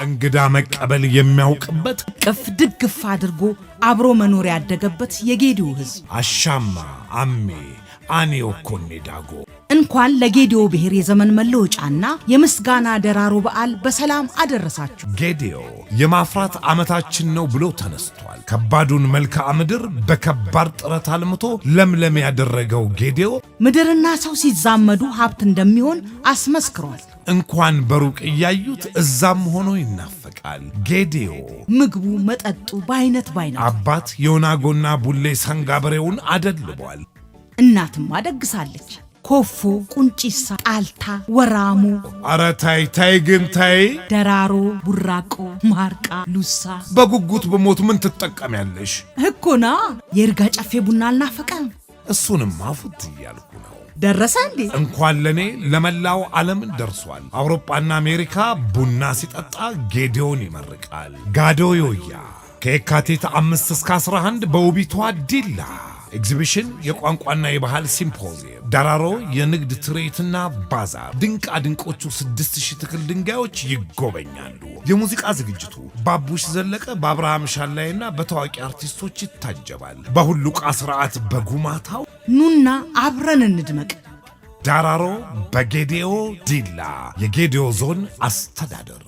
እንግዳ መቀበል የሚያውቅበት ቅፍ ድግፍ አድርጎ አብሮ መኖር ያደገበት የጌዲዮ ህዝብ አሻማ አሜ አኔዮ ኮኔ ዳጎ እንኳን ለጌዲዮ ብሔር የዘመን መለወጫና የምስጋና ደራሮ በዓል በሰላም አደረሳችሁ። ጌዲዮ የማፍራት ዓመታችን ነው ብሎ ተነስቷል። ከባዱን መልክዓ ምድር በከባድ ጥረት አልምቶ ለምለም ያደረገው ጌዲዮ ምድርና ሰው ሲዛመዱ ሀብት እንደሚሆን አስመስክሯል። እንኳን በሩቅ እያዩት እዛም ሆኖ ይናፈቃል። ጌዲዮ ምግቡ መጠጡ በአይነት አባት የወናጎና ቡሌ ሰንጋበሬውን አደልቧል። እናትም አደግሳለች። ኮፎ፣ ቁንጪሳ፣ ጣልታ፣ ወራሙ አረ ታይ ግን ታይ ደራሮ፣ ቡራቆ፣ ማርቃ፣ ሉሳ በጉጉት በሞት ምን ትጠቀሚያለሽ? እኮና የርጋ ጨፌ ቡና አልናፈቀም። እሱንም አፉት እያልኩ ነው። ደረሰ እንዴ? እንኳን ለኔ ለመላው ዓለም ደርሷል። አውሮፓና አሜሪካ ቡና ሲጠጣ ጌዲዮን ይመርቃል። ጋዶዮያ ከየካቲት 5 እስከ 11 በውቢቷ ዲላ ኤግዚቢሽን የቋንቋና የባህል ሲምፖዚየም፣ ዳራሮ የንግድ ትርኢትና ባዛር፣ ድንቃ ድንቆቹ 6000 ትክል ድንጋዮች ይጎበኛሉ። የሙዚቃ ዝግጅቱ ባቡሽ ዘለቀ በአብርሃም ሻላይና በታዋቂ አርቲስቶች ይታጀባል። በሁሉቃ ስርዓት በጉማታው ኑና አብረን እንድመቅ። ዳራሮ በጌዲዮ ዲላ የጌዲዮ ዞን አስተዳደር